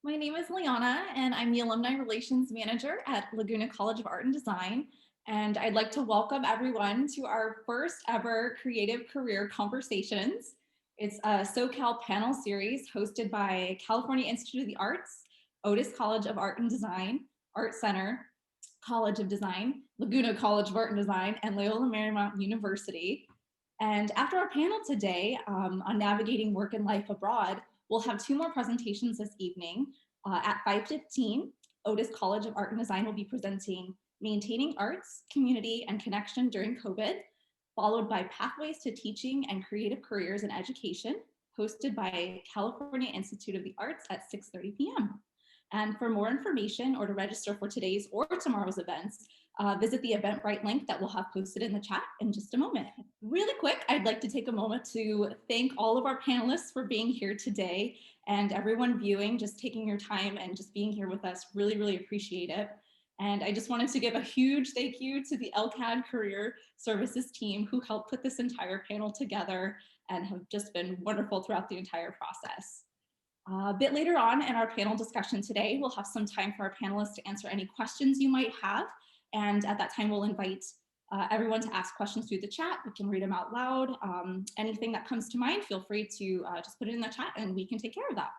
My name is Liana, and I'm the Alumni Relations Manager at Laguna College of Art and Design. And I'd like to welcome everyone to our first ever Creative Career Conversations. It's a SoCal panel series hosted by California Institute of the Arts, Otis College of Art and Design, Art Center, College of Design, Laguna College of Art and Design, and Loyola Marymount University. And after our panel today on navigating work and life abroad, we'll have two more presentations this evening. At 5:15, Otis College of Art and Design will be presenting Maintaining Arts, Community, and Connection During COVID, followed by Pathways to Teaching and Creative Careers in Education, hosted by California Institute of the Arts at 6:30 p.m. And for more information or to register for today's or tomorrow's events, visit the Eventbrite link that we'll have posted in the chat in just a moment. Really quick, I'd like to take a moment to thank all of our panelists for being here today and everyone viewing, just taking your time and just being here with us. Really, really appreciate it. And I just wanted to give a huge thank you to the LCAD Career Services team who helped put this entire panel together and have just been wonderful throughout the entire process. A bit later on in our panel discussion today, we'll have some time for our panelists to answer any questions you might have. And at that time, we'll invite everyone to ask questions through the chat. We can read them out loud. Anything that comes to mind, feel free to just put it in the chat and we can take care of that.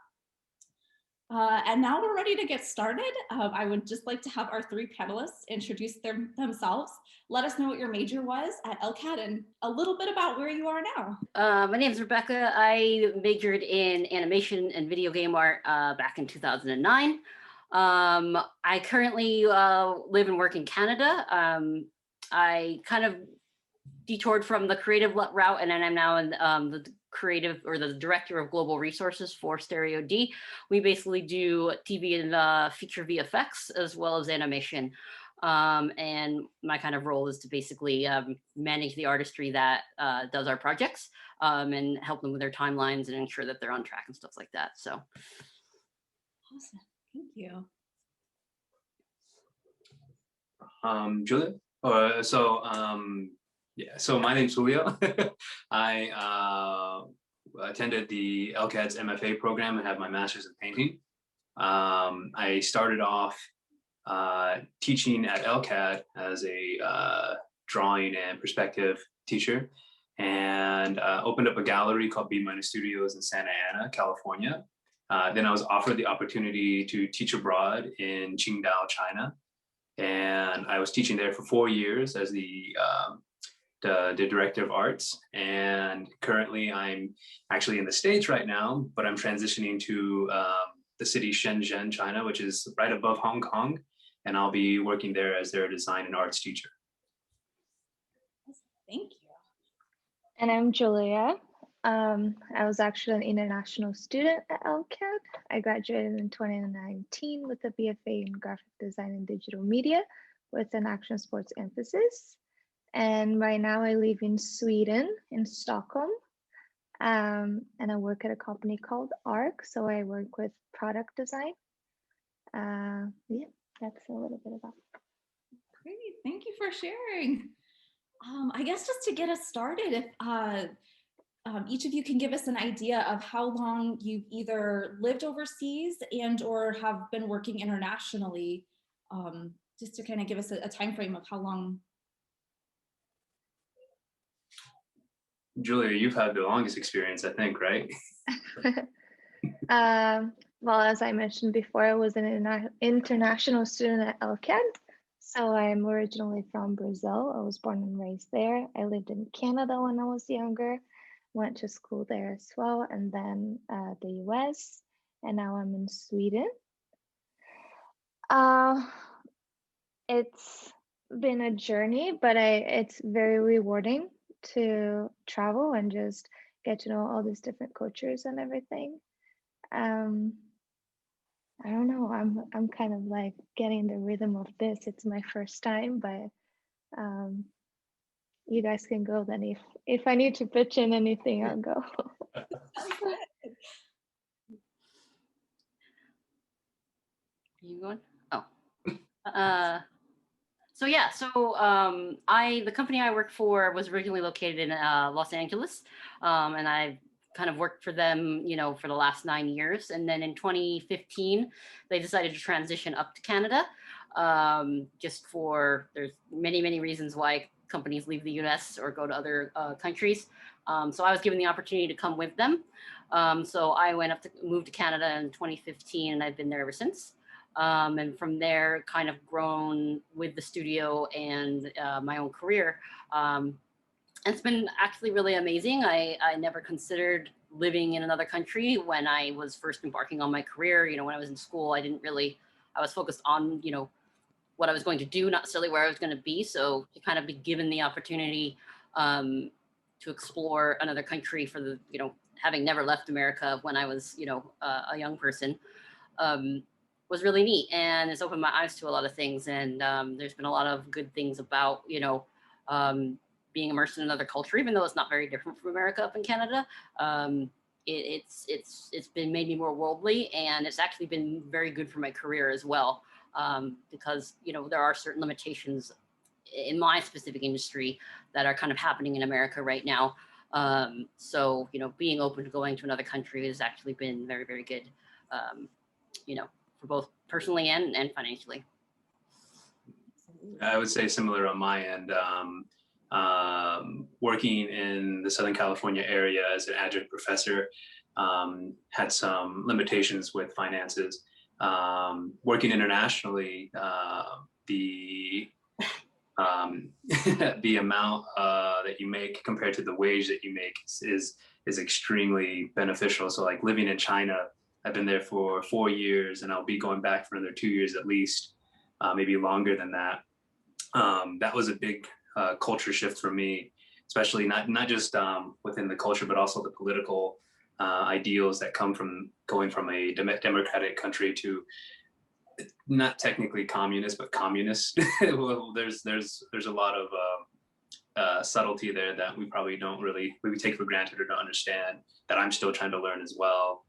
And now we're ready to get started. I would just like to have our three panelists introduce themselves. Let us know what your major was at LCAD and a little bit about where you are now. My name is Rebecca. I majored in animation and video game art back in 2009. I currently live and work in Canada. I kind of detoured from the creative route, and then I'm now in the creative or the director of global resources for Stereo D. We basically do TV and feature VFX as well as animation. And my kind of role is to basically manage the artistry that does our projects and help them with their timelines and ensure that they're on track and stuff like that. So. Awesome, thank you. Julia? So my name's Julio. I attended the LCAD's MFA program and have my master's in painting. I started off teaching at LCAD as a drawing and perspective teacher, and opened up a gallery called B Minus Studios in Santa Ana, California. Then I was offered the opportunity to teach abroad in Qingdao, China. And I was teaching there for 4 years as the director of arts. And currently I'm actually in the States right now, but I'm transitioning to the city Shenzhen, China, which is right above Hong Kong. And I'll be working there as their design and arts teacher. Thank you. And I'm Julia. I was actually an international student at LCAD. I graduated in 2019 with a BFA in graphic design and digital media with an action sports emphasis. And right now I live in Sweden, in Stockholm. And I work at a company called ARC. So I work with product design. Yeah, that's a little bit about it. Great, thank you for sharing. I guess just to get us started, if each of you can give us an idea of how long you've either lived overseas and or have been working internationally, just to kind of give us a time frame of how long. Julia, you've had the longest experience, I think, right? Well, as I mentioned before, I was an international student at LCAD. So I'm originally from Brazil. I was born and raised there. I lived in Canada when I was younger, went to school there as well, and then the US, and now I'm in Sweden. It's been a journey, but it's very rewarding to travel and just get to know all these different cultures and everything. I don't know, I'm kind of like getting the rhythm of this. It's my first time, but you guys can go then. If I need to pitch in anything, I'll go. You going? Oh. So yeah, the company I work for was originally located in Los Angeles, and I've kind of worked for them, for the last 9 years. And then in 2015, they decided to transition up to Canada. There's many reasons why companies leave the US or go to other countries. So I was given the opportunity to come with them. So I moved to Canada in 2015, and I've been there ever since. And from there, kind of grown with the studio and my own career. It's been actually really amazing. I never considered living in another country when I was first embarking on my career. When I was in school, I was focused on, what I was going to do, not necessarily where I was going to be. So to kind of be given the opportunity to explore another country for having never left America when I was, a young person, was really neat. And it's opened my eyes to a lot of things. And there's been a lot of good things about, being immersed in another culture, even though it's not very different from America up in Canada. It's been made me more worldly, and it's actually been very good for my career as well. Because there are certain limitations in my specific industry that are kind of happening in America right now. So being open to going to another country has actually been very, very good. For both personally and financially. I would say similar on my end. Working in the Southern California area as an adjunct professor had some limitations with finances. Working internationally, the the amount that you make compared to the wage that you make is extremely beneficial. So like living in China, I've been there for 4 years, and I'll be going back for another 2 years at least, maybe longer than that. That was a big culture shift for me, especially not just within the culture, but also the political ideals that come from going from a democratic country to not technically communist, but communist. Well, there's a lot of subtlety there that we probably we take for granted or don't understand, that I'm still trying to learn as well.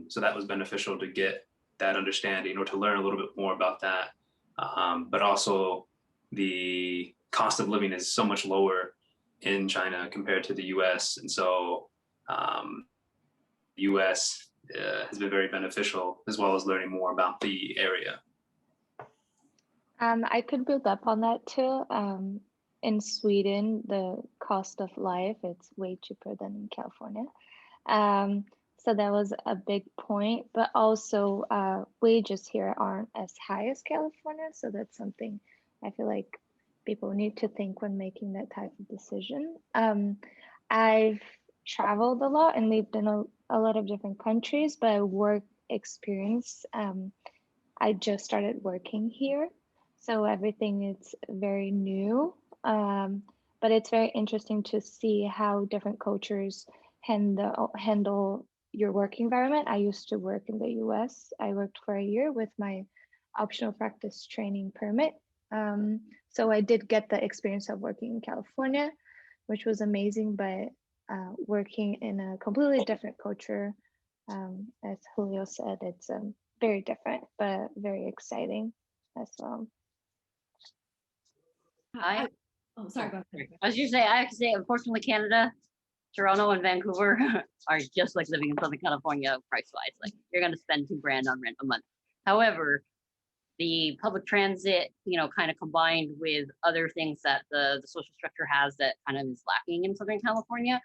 So that was beneficial to get that understanding, or to learn a little bit more about that. But also the cost of living is so much lower in China compared to the US. And so US has been very beneficial, as well as learning more about the area. I could build up on that too. In Sweden, the cost of life, it's way cheaper than in California. So that was a big point, but also wages here aren't as high as California. So that's something I feel like people need to think when making that type of decision. I've traveled a lot and lived in a lot of different countries, but work experience, I just started working here. So everything is very new, but it's very interesting to see how different cultures handle your work environment. I used to work in the US. I worked for a year with my optional practice training permit. So I did get the experience of working in California, which was amazing, but working in a completely different culture, as Julio said, it's very different, but very exciting as well. Oh, sorry, go ahead. I have to say, unfortunately, Canada, Toronto and Vancouver are just like living in Southern California price-wise. Like, you're going to spend $2,000 on rent a month. However, the public transit, kind of combined with other things that the social structure has that kind of is lacking in Southern California,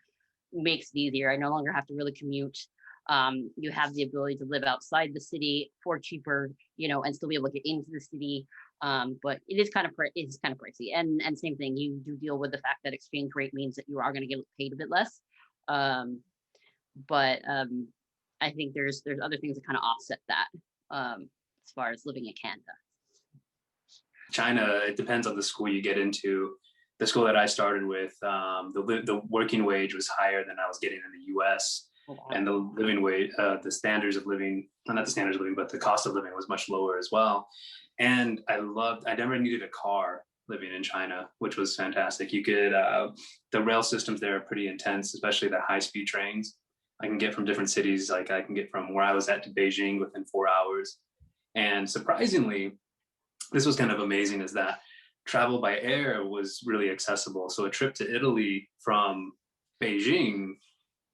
makes it easier. I no longer have to really commute. You have the ability to live outside the city for cheaper, and still be able to get into the city. But it is kind of pricey. And same thing, you do deal with the fact that exchange rate means that you are going to get paid a bit less. But I think there's other things that kind of offset that as far as living in Canada. China, it depends on the school you get into. The school that I started with, the working wage was higher than I was getting in the US. And the living wage, the standards of living, not the standards of living, but the cost of living was much lower as well. And I never needed a car living in China, which was fantastic. You could, the rail systems there are pretty intense, especially the high-speed trains. I can get from different cities, like I can get from where I was at to Beijing within 4 hours. And surprisingly, this was kind of amazing, is that travel by air was really accessible. So a trip to Italy from Beijing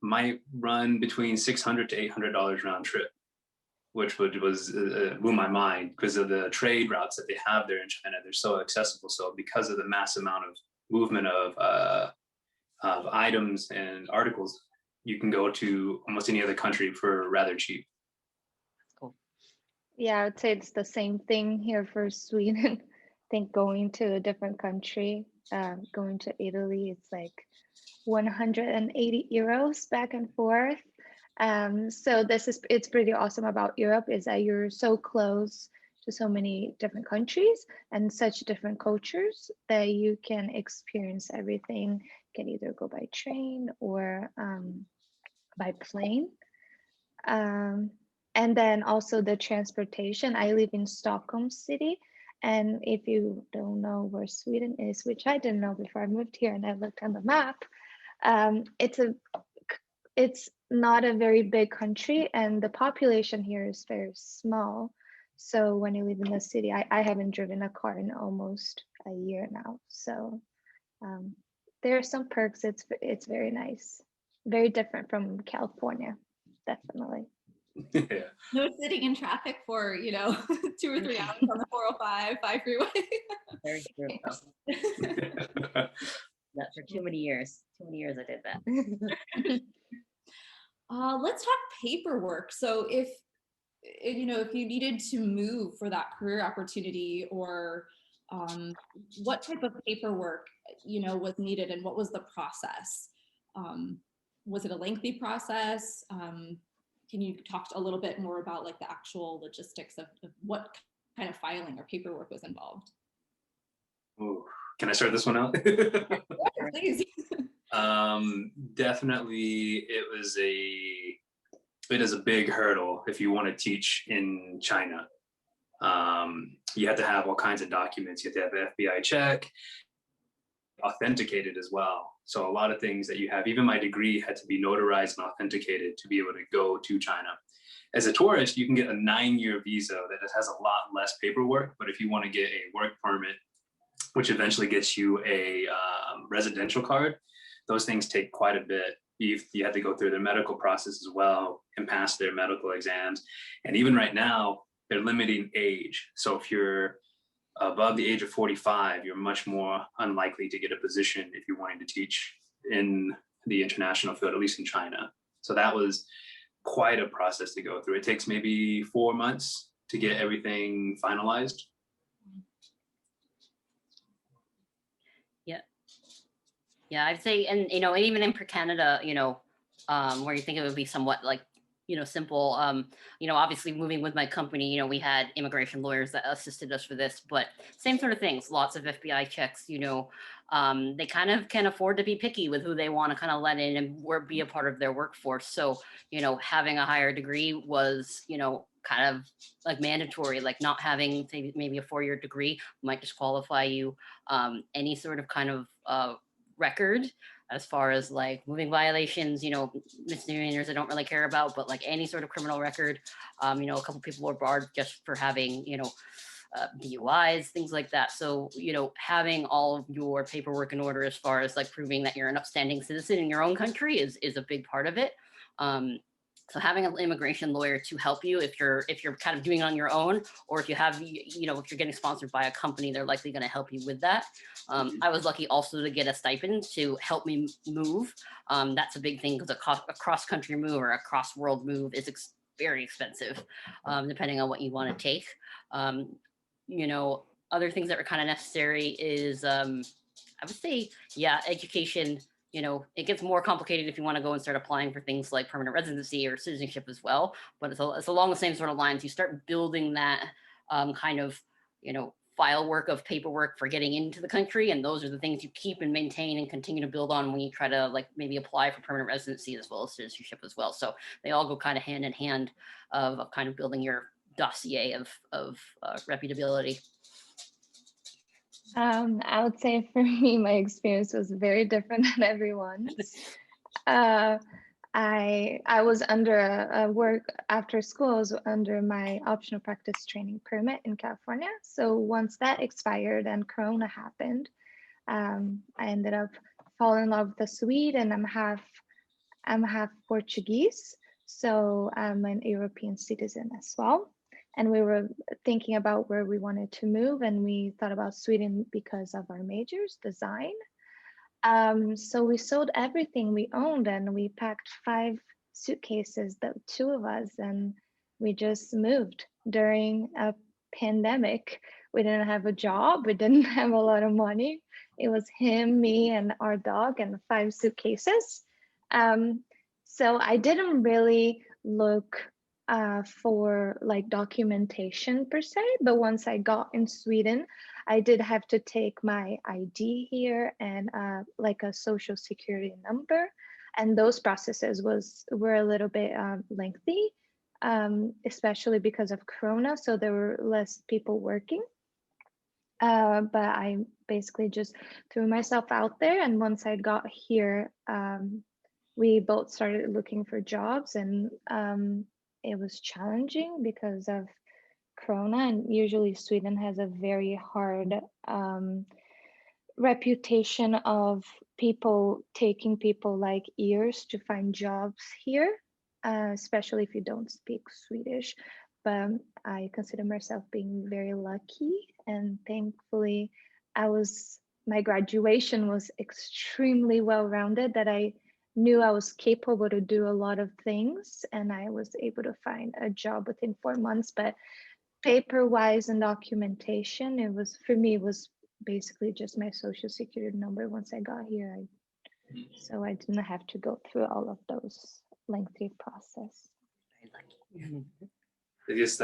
might run between $600 to $800 round trip, which blew my mind because of the trade routes that they have there in China. They're so accessible. So because of the mass amount of movement of items and articles, you can go to almost any other country for rather cheap. Cool. Yeah, I would say it's the same thing here for Sweden. I think going to a different country, going to Italy, it's like 180 euros back and forth. So it's pretty awesome about Europe is that you're so close to so many different countries and such different cultures that you can experience everything. You can either go by train or by plane. And then also the transportation. I live in Stockholm City. And if you don't know where Sweden is, which I didn't know before I moved here and I looked on the map, it's not a very big country and the population here is very small. So when you live in the city, I haven't driven a car in almost a year now. So there are some perks. It's very nice. Very different from California, definitely. Yeah. No sitting in traffic for, 2 or 3 hours on the 405 freeway. Very true. That for too many years. Too many years I did that. Let's talk paperwork. So if you needed to move for that career opportunity, or what type of paperwork, was needed and what was the process? Was it a lengthy process? Can you talk a little bit more about like the actual logistics of what kind of filing or paperwork was involved? Ooh, can I start this one out? Yeah, please. Definitely, it is a big hurdle if you want to teach in China. You have to have all kinds of documents. You have to have an FBI check, authenticated as well. So a lot of things that you have, even my degree had to be notarized and authenticated to be able to go to China. As a tourist, you can get a 9-year visa that has a lot less paperwork. But if you want to get a work permit, which eventually gets you a residential card, those things take quite a bit. You have to go through their medical process as well and pass their medical exams. And even right now, they're limiting age. So if you're above the age of 45, you're much more unlikely to get a position if you're wanting to teach in the international field, at least in China. So that was quite a process to go through. It takes maybe 4 months to get everything finalized. Yeah, I'd say, and even in for Canada, where you think it would be somewhat like, simple. Obviously moving with my company, we had immigration lawyers that assisted us for this, but same sort of things, lots of FBI checks, they kind of can afford to be picky with who they want to kind of let in and be a part of their workforce. So, having a higher degree was, kind of like mandatory, like not having maybe a 4-year degree might disqualify you. Any sort of kind of record as far as like moving violations, misdemeanors I don't really care about, but like any sort of criminal record, a couple people were barred just for having, DUIs, things like that. So, having all of your paperwork in order as far as like proving that you're an upstanding citizen in your own country is a big part of it. So having an immigration lawyer to help you if you're kind of doing it on your own, or if you have, if you're getting sponsored by a company, they're likely going to help you with that. I was lucky also to get a stipend to help me move. That's a big thing because a cross-country move or a cross-world move is very expensive, depending on what you want to take. Other things that were kind of necessary is, I would say, education. It gets more complicated if you want to go and start applying for things like permanent residency or citizenship as well. But it's along the same sort of lines. You start building that kind of, file work of paperwork for getting into the country. And those are the things you keep and maintain and continue to build on when you try to like maybe apply for permanent residency as well as citizenship as well. So they all go kind of hand in hand of kind of building your dossier of reputability. I would say for me, my experience was very different than everyone's. I was under a work after school. I was under my optional practice training permit in California. So once that expired and Corona happened, I ended up falling in love with the Swede, and I'm half I'm half Portuguese, so I'm an European citizen as well. And we were thinking about where we wanted to move, and we thought about Sweden because of our majors, design. So we sold everything we owned and we packed 5 suitcases, the two of us, and we just moved during a pandemic. We didn't have a job, we didn't have a lot of money. It was him, me, and our dog, and 5 suitcases. Um, so I didn't really look for like documentation per se, but once I got in Sweden, I did have to take my ID here and like a social security number, and those processes were a little bit lengthy, especially because of Corona. So there were less people working. But I basically just threw myself out there, and once I got here, we both started looking for jobs, and it was challenging because of Corona, and usually Sweden has a very hard reputation of people taking people like years to find jobs here, especially if you don't speak Swedish. But I consider myself being very lucky, and thankfully, my graduation was extremely well-rounded, that I knew I was capable to do a lot of things, and I was able to find a job within 4 months. But paper-wise and documentation, it was, for me, it was basically just my social security number once I got here. So I didn't have to go through all of those lengthy process. Just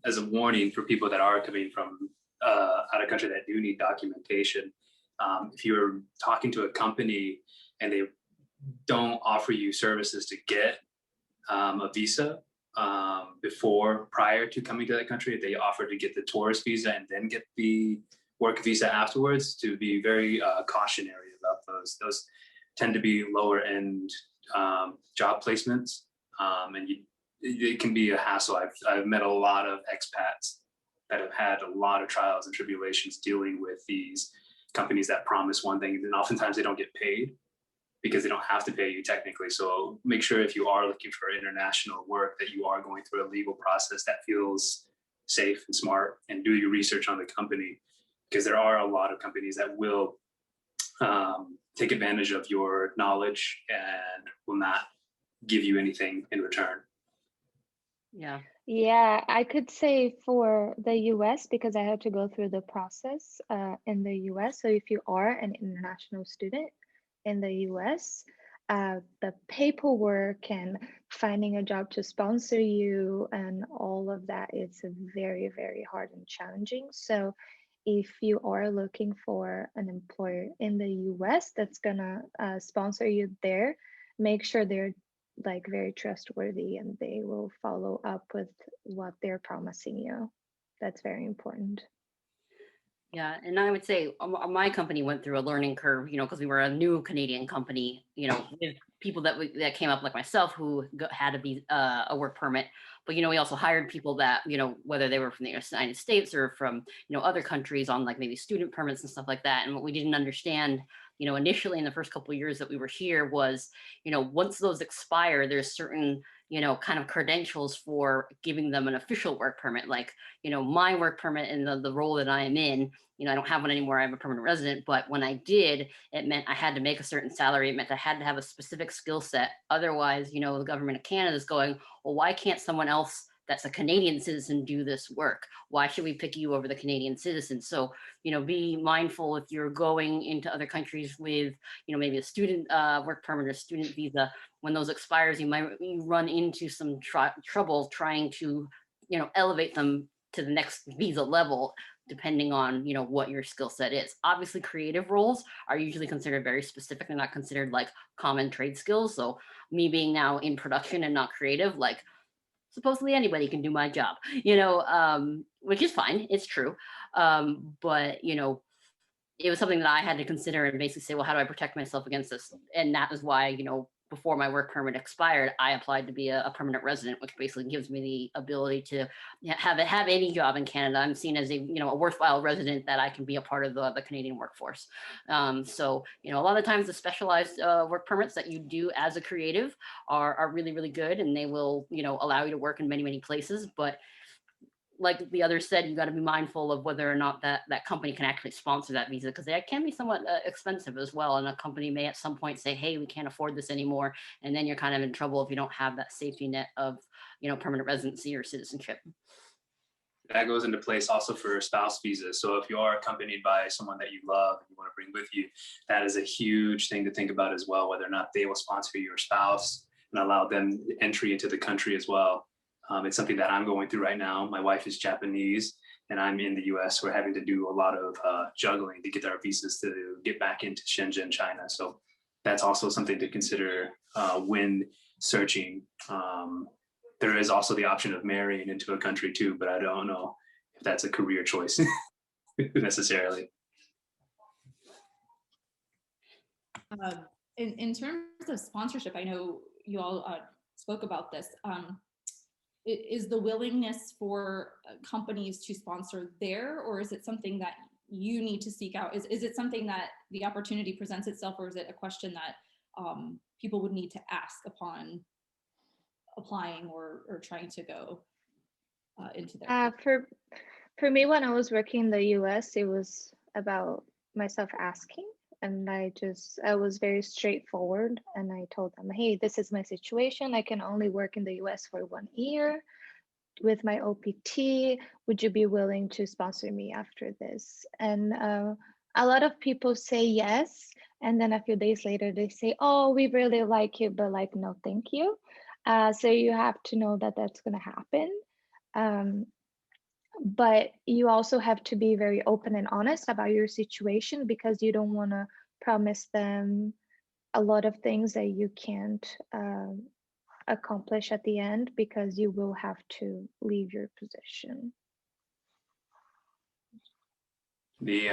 as a warning for people that are coming from out of country that do need documentation, if you're talking to a company and they don't offer you services to get a visa prior to coming to that country, they offer to get the tourist visa and then get the work visa afterwards, to be very cautionary about those. Those tend to be lower end job placements, and it can be a hassle. I've met a lot of expats that have had a lot of trials and tribulations dealing with these companies that promise one thing, and then oftentimes they don't get paid because they don't have to pay you technically. So make sure if you are looking for international work that you are going through a legal process that feels safe and smart, and do your research on the company, because there are a lot of companies that will take advantage of your knowledge and will not give you anything in return. Yeah. Yeah, I could say for the US, because I had to go through the process in the US. So if you are an international student in the US, the paperwork and finding a job to sponsor you and all of that is very, very hard and challenging. So if you are looking for an employer in the US that's gonna sponsor you there, make sure they're like very trustworthy and they will follow up with what they're promising you. That's very important. Yeah, and I would say my company went through a learning curve, because we were a new Canadian company, with people that came up like myself who had to be a work permit. But we also hired people that whether they were from the United States or from other countries on like maybe student permits and stuff like that. And what we didn't understand, initially in the first couple of years that we were here was, once those expire, there's certain kind of credentials for giving them an official work permit. Like, my work permit in the role that I am in, I don't have one anymore. I'm a permanent resident, but when I did, it meant I had to make a certain salary. It meant I had to have a specific skill set. Otherwise, the government of Canada is going, well, why can't someone else that's a Canadian citizen do this work? Why should we pick you over the Canadian citizen? So, be mindful if you're going into other countries with, maybe a student work permit or student visa. When those expires, you run into some trouble trying to, elevate them to the next visa level, depending on, what your skill set is. Obviously, creative roles are usually considered very specific and not considered like common trade skills. So me being now in production and not creative, like supposedly anybody can do my job, which is fine. It's true. But, it was something that I had to consider and basically say, well, how do I protect myself against this? And that is why, before my work permit expired, I applied to be a permanent resident, which basically gives me the ability to have any job in Canada. I'm seen as a worthwhile resident that I can be a part of the Canadian workforce. So a lot of times the specialized work permits that you do as a creative are really, really good, and they will allow you to work in many, many places. But like the other said, you got to be mindful of whether or not that company can actually sponsor that visa, because they can be somewhat expensive as well. And a company may at some point say, hey, we can't afford this anymore. And then you're kind of in trouble if you don't have that safety net of, permanent residency or citizenship. That goes into place also for spouse visas. So if you are accompanied by someone that you love and you want to bring with you, that is a huge thing to think about as well, whether or not they will sponsor your spouse and allow them entry into the country as well. It's something that I'm going through right now. My wife is Japanese and I'm in the US. We're having to do a lot of juggling to get our visas to get back into Shenzhen, China. So that's also something to consider when searching. There is also the option of marrying into a country too, but I don't know if that's a career choice necessarily. In terms of sponsorship, I know you all spoke about this. Is the willingness for companies to sponsor there, or is it something that you need to seek out? Is it something that the opportunity presents itself, or is it a question that people would need to ask upon applying or trying to go into their for me, when I was working in the US, it was about myself asking, and I was very straightforward, and I told them, hey, this is my situation. I can only work in the US for 1 year with my OPT. Would you be willing to sponsor me after this? And a lot of people say yes, and then a few days later they say, oh, we really like you, but like, no, thank you. So you have to know that that's going to happen. But you also have to be very open and honest about your situation, because you don't want to promise them a lot of things that you can't accomplish at the end, because you will have to leave your position. The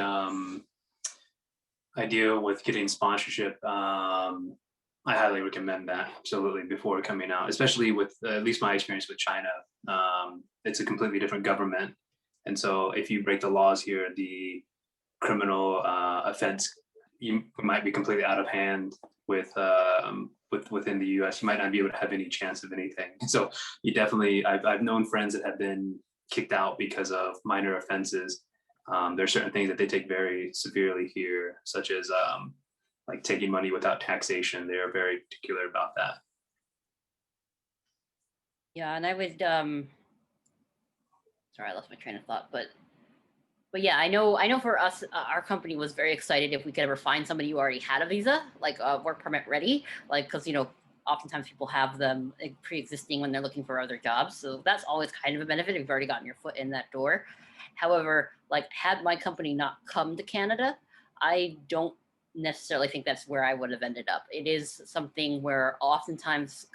idea with getting sponsorship, I highly recommend that, absolutely, before coming out, especially with at least my experience with China. It's a completely different government. And so if you break the laws here, the criminal offense, you might be completely out of hand within the US. You might not be able to have any chance of anything. So you definitely, I've known friends that have been kicked out because of minor offenses. There are certain things that they take very severely here, such as like taking money without taxation. They are very particular about that. Yeah, and I would, sorry, I lost my train of thought, but yeah, I know for us, our company was very excited if we could ever find somebody who already had a visa, like a work permit ready, like, because, oftentimes people have them pre-existing when they're looking for other jobs. So that's always kind of a benefit if you've already gotten your foot in that door. However, like, had my company not come to Canada, I don't necessarily think that's where I would have ended up. It is something where oftentimes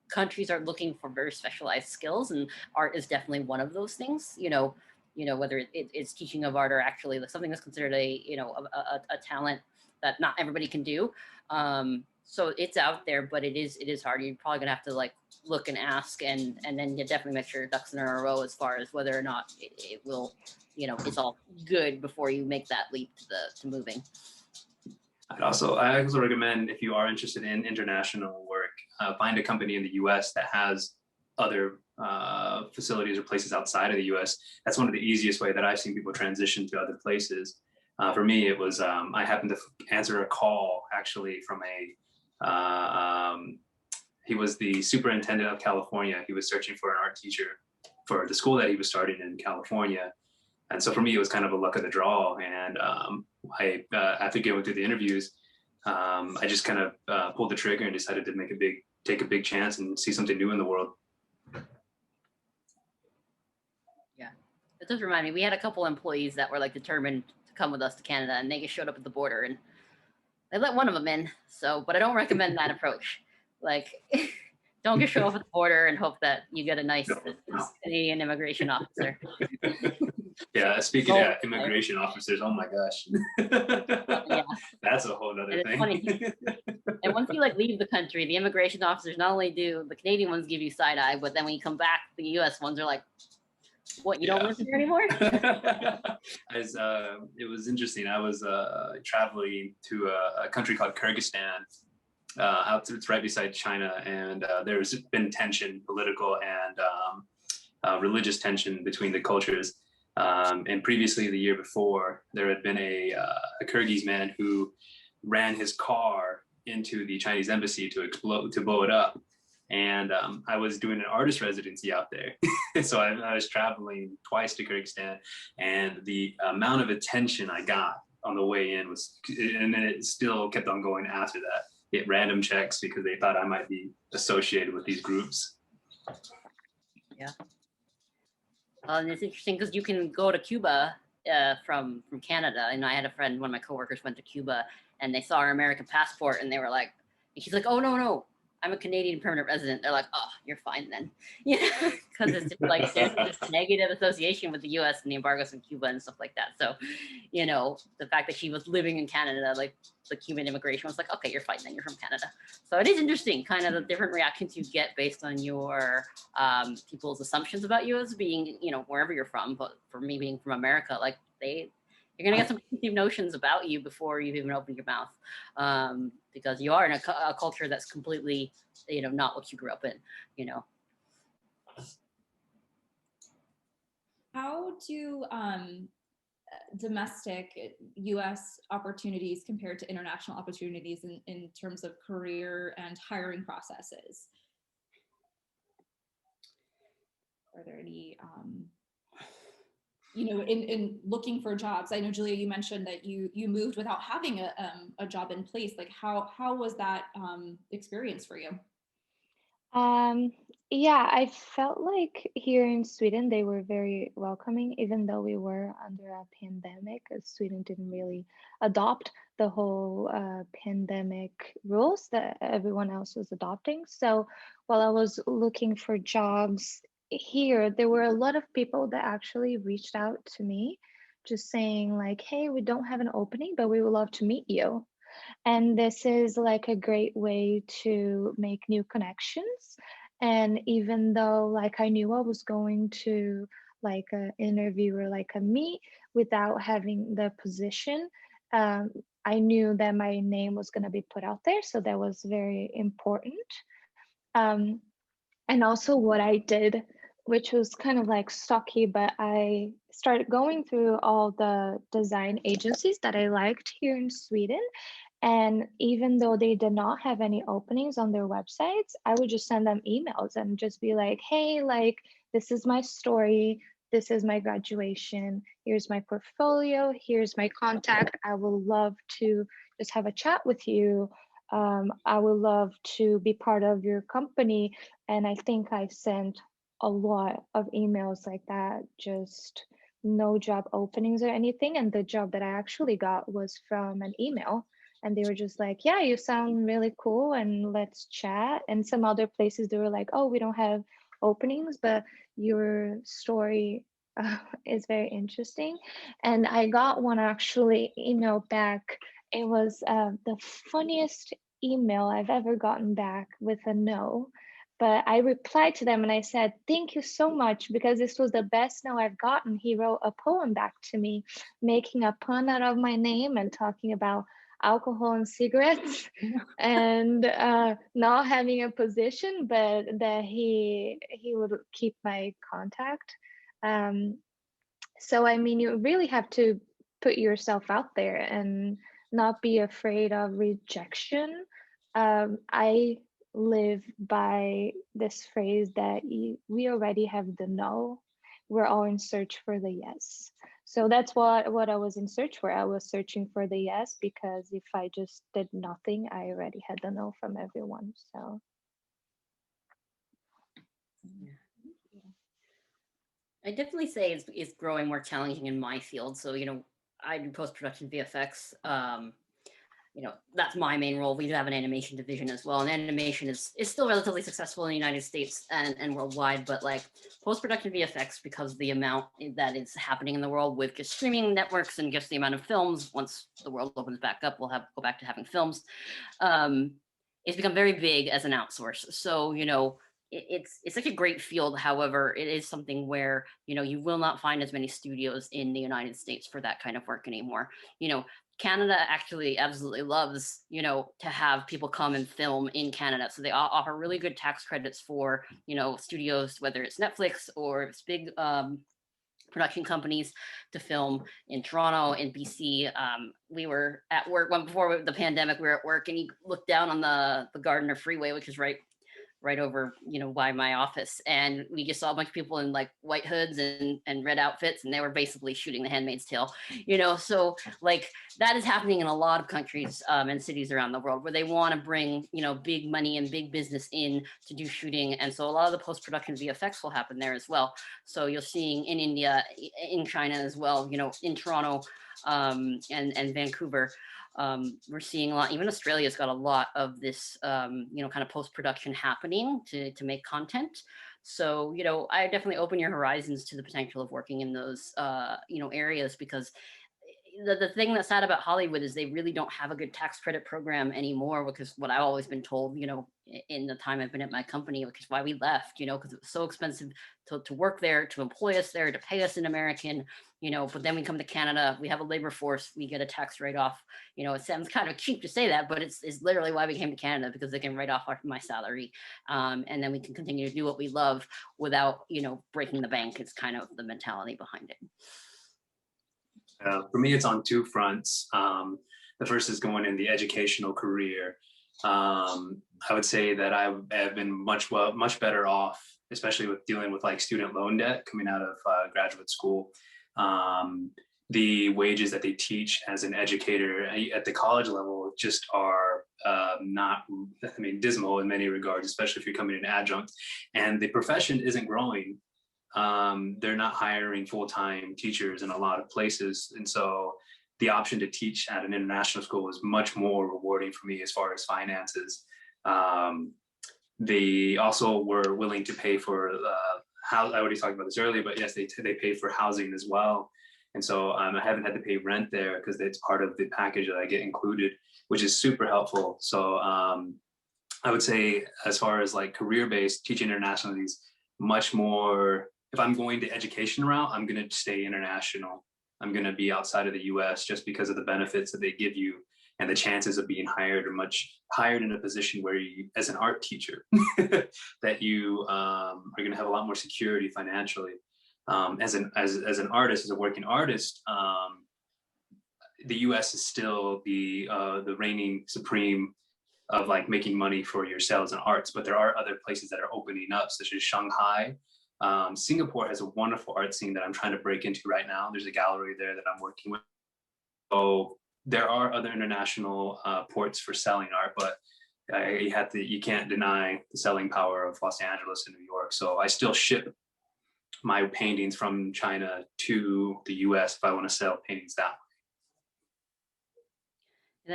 countries are looking for very specialized skills, and art is definitely one of those things. Whether it's teaching of art or actually something that's considered a talent that not everybody can do. So it's out there, but it is hard. You're probably gonna have to like look and ask, and then you definitely make sure your ducks in a row as far as whether or not it will, it's all good before you make that leap to moving. I also recommend, if you are interested in international work, find a company in the US that has other facilities or places outside of the US. That's one of the easiest way that I've seen people transition to other places. For me, it was, I happened to answer a call actually from he was the superintendent of California. He was searching for an art teacher for the school that he was starting in California. And so for me, it was kind of a luck of the draw. And after going through the interviews, I just kind of pulled the trigger and decided to take a big chance and see something new in the world. Yeah, it does remind me, we had a couple employees that were like determined to come with us to Canada, and they just showed up at the border and they let one of them in. So, but I don't recommend that approach. Like, don't just show up at the border and hope that you get a nice Canadian immigration officer. Yeah, speaking of immigration officers, oh my gosh. Yeah. That's a whole nother thing. Funny. And once you like leave the country, the immigration officers not only do the Canadian ones give you side eye, but then when you come back, the U.S. ones are like, "What? You don't live here anymore?" It was interesting. I was traveling to a country called Kyrgyzstan. It's right beside China, and there's been tension, political and religious tension between the cultures. And previously, the year before, there had been a Kyrgyz man who ran his car into the Chinese embassy to blow it up. And I was doing an artist residency out there. So I was traveling twice to Kyrgyzstan, and the amount of attention I got on the way in and then it still kept on going after that. Get random checks because they thought I might be associated with these groups. Yeah. And it's interesting because you can go to Cuba from Canada. And I had a friend, one of my coworkers went to Cuba, and they saw our American passport, and they were like, and she's like, "Oh, no, I'm a Canadian permanent resident." They're like, "Oh, you're fine then." Yeah, because it's just like there's this negative association with the U.S. and the embargoes in Cuba and stuff like that. So, the fact that she was living in Canada, like the Cuban immigration was like, "Okay, you're fine then. You're from Canada." So it is interesting, kind of the different reactions you get based on your people's assumptions about you as being, wherever you're from. But for me being from America, like you're gonna get some preconceived notions about you before you've even opened your mouth, because you are in a culture that's completely, not what you grew up in. How do domestic U.S. opportunities compared to international opportunities in terms of career and hiring processes? Are there any, in looking for jobs? I know, Julia, you mentioned that you moved without having a job in place. Like how was that experience for you? Yeah, I felt like here in Sweden they were very welcoming, even though we were under a pandemic. Sweden didn't really adopt the whole pandemic rules that everyone else was adopting. So while I was looking for jobs here, there were a lot of people that actually reached out to me, just saying like, "Hey, we don't have an opening, but we would love to meet you." And this is like a great way to make new connections. And even though like I knew I was going to like an interview or like a meet without having the position, um, I knew that my name was going to be put out there. So that was very important. Um, and also what I did, which was kind of like stocky, but I started going through all the design agencies that I liked here in Sweden, and even though they did not have any openings on their websites, I would just send them emails and just be like, "Hey, like, this is my story. This is my graduation. Here's my portfolio. Here's my contact. I would love to just have a chat with you. I would love to be part of your company." And I think I sent a lot of emails like that, just no job openings or anything. And the job that I actually got was from an email, and they were just like, "Yeah, you sound really cool and let's chat." And some other places they were like, "Oh, we don't have openings, but your story is very interesting." And I got one actually email back. It was the funniest email I've ever gotten back with a no. But I replied to them and I said, "Thank you so much, because this was the best no I've gotten." He wrote a poem back to me, making a pun out of my name and talking about alcohol and cigarettes, and not having a position, but that he would keep my contact. Um, so I mean, you really have to put yourself out there and not be afraid of rejection. I live by this phrase that we already have the no. We're all in search for the yes. So that's what I was in search for. I was searching for the yes, because if I just did nothing, I already had the no from everyone. So I definitely say it's growing more challenging in my field. So, I do post-production VFX. that's my main role. We do have an animation division as well, and animation is still relatively successful in the United States and worldwide, but like post-production VFX, because the amount that is happening in the world with just streaming networks and just the amount of films, once the world opens back up, we'll go back to having films. It's become very big as an outsource. So, it's such a great field. However, it is something where, you will not find as many studios in the United States for that kind of work anymore. Canada actually absolutely loves, to have people come and film in Canada. So they offer really good tax credits for, studios, whether it's Netflix or it's big production companies, to film in Toronto, in BC. We were at work before the pandemic. We were at work, and you looked down on the Gardiner Freeway, which is right over, by my office. And we just saw a bunch of people in like white hoods and red outfits, and they were basically shooting The Handmaid's Tale, so like that is happening in a lot of countries and cities around the world, where they want to bring, big money and big business in to do shooting. And so a lot of the post-production VFX will happen there as well. So you're seeing in India, in China as well, in Toronto and Vancouver. We're seeing a lot, even Australia's got a lot of this, kind of post-production happening to make content. So, I definitely open your horizons to the potential of working in those, areas, because the thing that's sad about Hollywood is they really don't have a good tax credit program anymore, because what I've always been told, in the time I've been at my company, which is why we left, because it was so expensive to work there, to employ us there, to pay us in American, but then we come to Canada, we have a labor force, we get a tax write-off. It sounds kind of cheap to say that, but it's literally why we came to Canada, because they can write off my salary. And then we can continue to do what we love without, breaking the bank. It's kind of the mentality behind it. For me, it's on two fronts. The first is going in the educational career. I would say that I have been much better off, especially with dealing with like student loan debt coming out of graduate school. The wages that they teach as an educator at the college level just are not, dismal in many regards, especially if you're coming in adjunct. And the profession isn't growing. They're not hiring full-time teachers in a lot of places. And so the option to teach at an international school is much more rewarding for me as far as finances. They also were willing to pay for I already talked about this earlier, but yes, they pay for housing as well. And so I haven't had to pay rent there, because it's part of the package that I get included, which is super helpful. So I would say, as far as like career-based, teaching internationally is much more. If I'm going the education route, I'm going to stay international. I'm going to be outside of the US, just because of the benefits that they give you, and the chances of being hired are much higher in a position where you, as an art teacher, that you are going to have a lot more security financially. As an artist, as a working artist, the US is still the reigning supreme of like making money for your sales and arts, but there are other places that are opening up, such as Shanghai. Singapore has a wonderful art scene that I'm trying to break into right now. There's a gallery there that I'm working with. So there are other international ports for selling art, but you can't deny the selling power of Los Angeles and New York. So I still ship my paintings from China to the US if I want to sell paintings that way.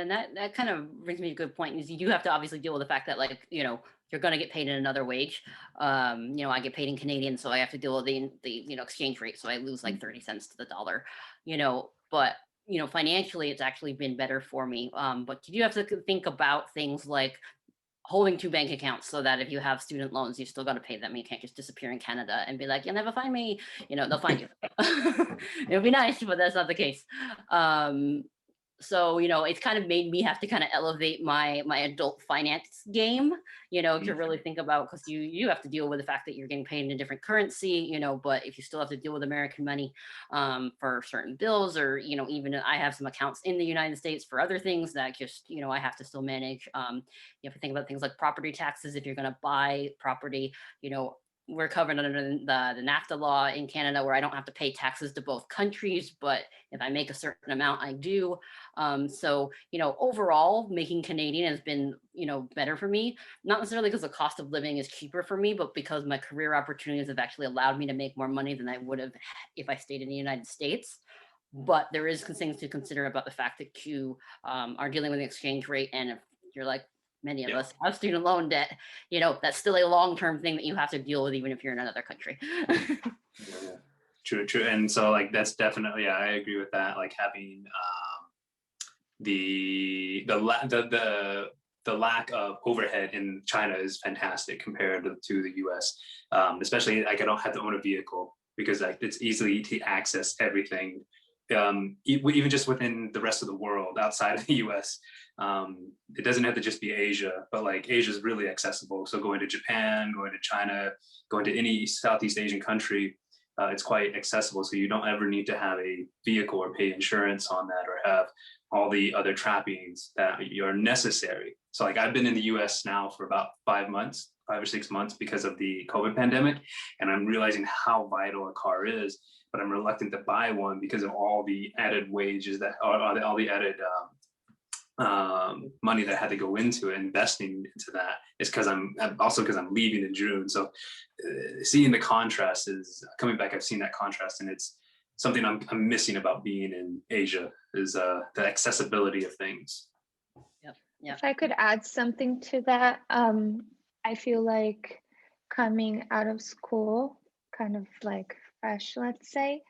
And then that kind of brings me to a good point, is you do have to obviously deal with the fact that, like, you're going to get paid in another wage. I get paid in Canadian, so I have to deal with the exchange rate. So I lose like 30 cents to the dollar, but financially it's actually been better for me. But you do have to think about things like holding two bank accounts, so that if you have student loans, you still got to pay them. You can't just disappear in Canada and be like, you'll never find me. They'll find you. It would be nice, but that's not the case. So, it's kind of made me have to kind of elevate my adult finance game, to really think about, because you have to deal with the fact that you're getting paid in a different currency, but if you still have to deal with American money for certain bills, or, even I have some accounts in the United States for other things that just, I have to still manage. You have to think about things like property taxes. If you're going to buy property, we're covered under the NAFTA law in Canada, where I don't have to pay taxes to both countries, but if I make a certain amount, I do. So, overall, making Canadian has been, better for me, not necessarily because the cost of living is cheaper for me, but because my career opportunities have actually allowed me to make more money than I would have if I stayed in the United States. but there is things to consider about the fact that you are dealing with an exchange rate, and if you're like many of us have student loan debt, you know, that's still a long-term thing that you have to deal with even if you're in another country. Yeah. True. And so like that's definitely, yeah, I agree with that. Like having the lack of overhead in China is fantastic compared to the US. Especially like I don't have to own a vehicle because like it's easy to access everything. Even just within the rest of the world outside of the US. It doesn't have to just be Asia, but like Asia is really accessible. So going to Japan, going to China, going to any Southeast Asian country, it's quite accessible. So you don't ever need to have a vehicle or pay insurance on that or have all the other trappings that are necessary. So like I've been in the US now for about 5 or 6 months because of the COVID pandemic. And I'm realizing how vital a car is, but I'm reluctant to buy one because of all the added wages that all the added money that had to go into it, investing into that. It's because I'm leaving in June. So seeing the contrast is coming back. I've seen that contrast, and it's something I'm missing about being in Asia is the accessibility of things. Yep. If I could add something to that, I feel like coming out of school, kind of like fresh, let's say,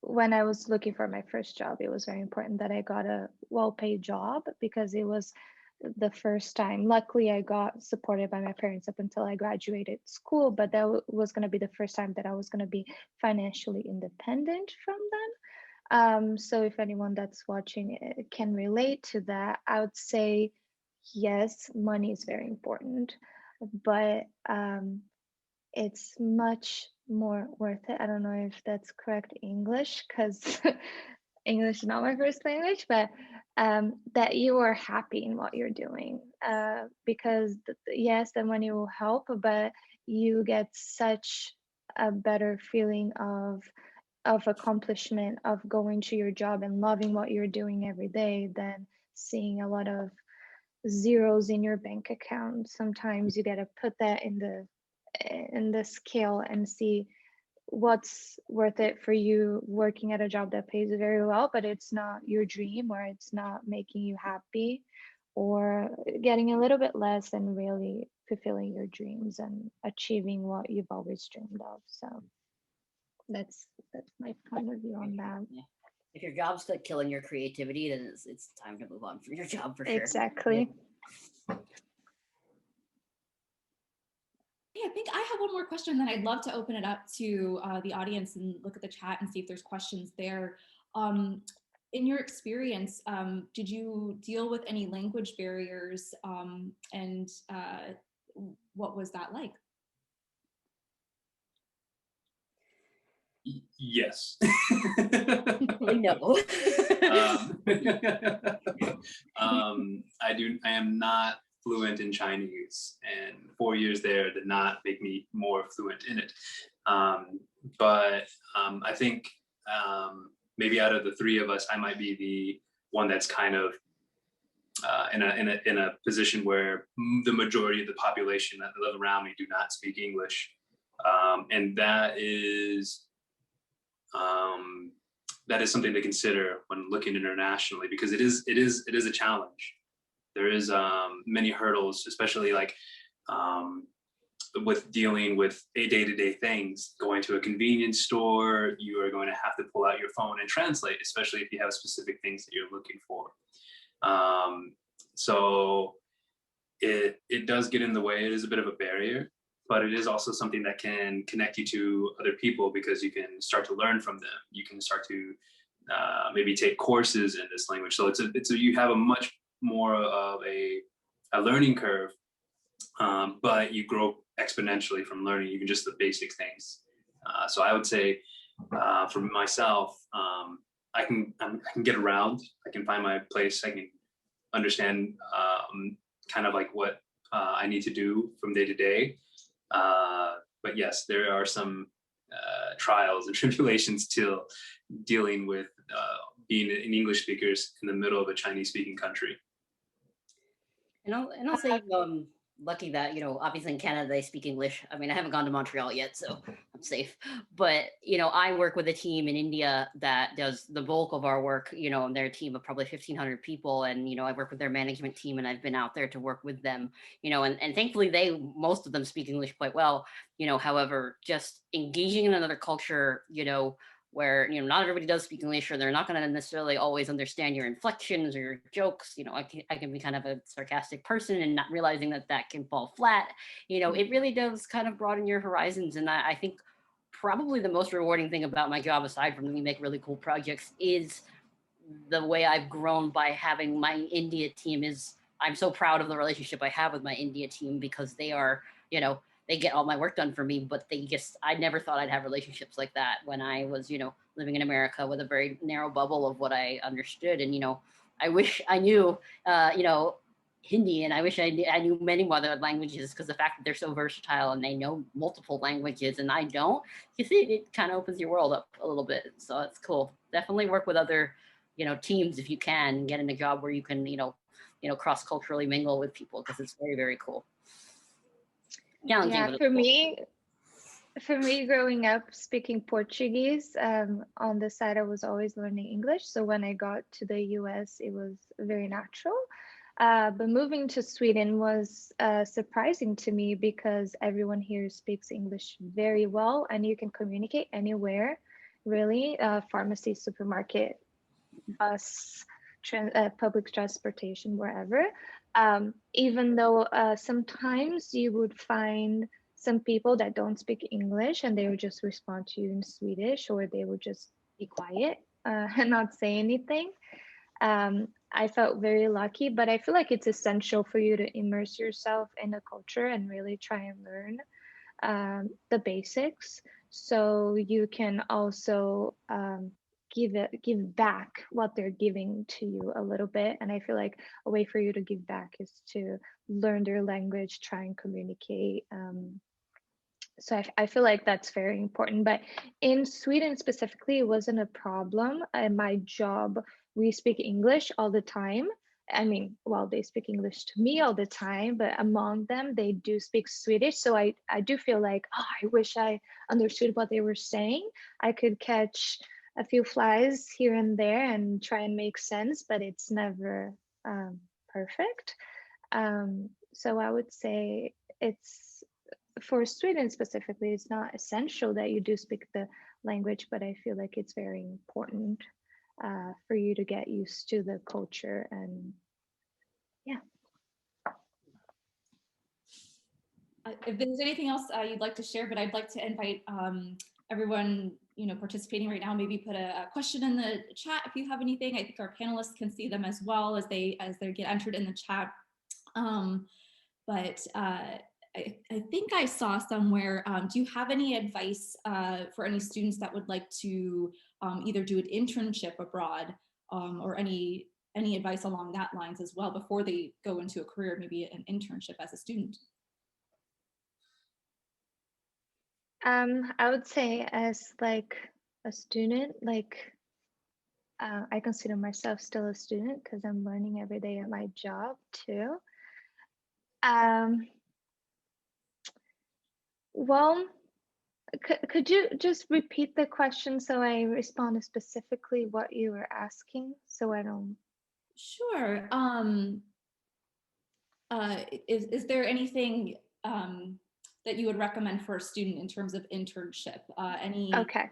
when I was looking for my first job, it was very important that I got a well-paid job because it was the first time. Luckily, I got supported by my parents up until I graduated school, but that was going to be the first time that I was going to be financially independent from them. So if anyone that's watching can relate to that, I would say, yes, money is very important, but it's much more worth it. I don't know if that's correct English because English is not my first language, but that you are happy in what you're doing because yes, the money will help, but you get such a better feeling of accomplishment of going to your job and loving what you're doing every day than seeing a lot of zeros in your bank account. Sometimes you got to put that in the scale and see what's worth it for you working at a job that pays very well, but it's not your dream or it's not making you happy, or getting a little bit less and really fulfilling your dreams and achieving what you've always dreamed of. So that's my point of view on that. Yeah. If your job's still killing your creativity, then it's time to move on from your job for sure. Exactly. Hey, I think I have one more question, then I'd love to open it up to the audience and look at the chat and see if there's questions there. In your experience, did you deal with any language barriers, and what was that like? Yes. We know. I am not fluent in Chinese, and 4 years there did not make me more fluent in it. But I think maybe out of the three of us, I might be the one that's kind of in a position where the majority of the population that live around me do not speak English, and that is something to consider when looking internationally, because it is a challenge. There is many hurdles, especially like with dealing with day-to-day things. Going to a convenience store, you are going to have to pull out your phone and translate, especially if you have specific things that you're looking for. So it does get in the way. It is a bit of a barrier, but it is also something that can connect you to other people because you can start to learn from them. You can start to maybe take courses in this language. So you have a much more of a learning curve, but you grow exponentially from learning even just the basic things. So I would say for myself, I can get around. I can find my place. I can understand kind of like what I need to do from day to day. But yes, there are some trials and tribulations still dealing with being an English speakers in the middle of a Chinese speaking country. And I'll say lucky that, obviously in Canada they speak English. I mean, I haven't gone to Montreal yet, so I'm safe. But, I work with a team in India that does the bulk of our work, and their team of probably 1,500 people. And, I work with their management team, and I've been out there to work with them, and thankfully most of them speak English quite well. However, just engaging in another culture, where not everybody does speak English, or they're not going to necessarily always understand your inflections or your jokes. I can be kind of a sarcastic person and not realizing that can fall flat. It really does kind of broaden your horizons. And I think probably the most rewarding thing about my job, aside from we make really cool projects, is the way I've grown by having my India team. I'm so proud of the relationship I have with my India team, because they are, they get all my work done for me, but I never thought I'd have relationships like that when I was, living in America with a very narrow bubble of what I understood. And, I wish I knew, Hindi, and I wish I knew many other languages, because the fact that they're so versatile and they know multiple languages and I don't, you see, it kind of opens your world up a little bit. So it's cool. Definitely work with other, teams if you can, get in a job where you can, cross-culturally mingle with people, because it's very, very cool. Challenging, Yeah, but it's for cool. me growing up speaking Portuguese, on the side I was always learning English. So when I got to the US, it was very natural. But moving to Sweden was surprising to me, because everyone here speaks English very well and you can communicate anywhere, really. Pharmacy, supermarket, bus, public transportation, wherever. Even though sometimes you would find some people that don't speak English and they would just respond to you in Swedish, or they would just be quiet and not say anything. I felt very lucky, but I feel like it's essential for you to immerse yourself in the culture and really try and learn the basics, so you can also give back what they're giving to you a little bit. And I feel like a way for you to give back is to learn their language, try and communicate. So I feel like that's very important. But in Sweden specifically, it wasn't a problem. In my job, we speak English all the time. I mean, well, they speak English to me all the time, but among them, they do speak Swedish. So I do feel like, oh, I wish I understood what they were saying. I could catch a few flies here and there and try and make sense, but it's never perfect. So I would say it's, for Sweden specifically, it's not essential that you do speak the language, but I feel like it's very important for you to get used to the culture. And yeah. If there's anything else you'd like to share, but I'd like to invite everyone, participating right now, maybe put a question in the chat if you have anything. I think our panelists can see them as well as they get entered in the chat. But I think I saw somewhere, do you have any advice for any students that would like to either do an internship abroad, or any advice along that lines as well before they go into a career, maybe an internship as a student? I would say, as like a student, I consider myself still a student because I'm learning every day at my job too. Well, could you just repeat the question so I respond specifically what you were asking, so I don't. Sure. Is there anything that you would recommend for a student in terms of internship? Okay.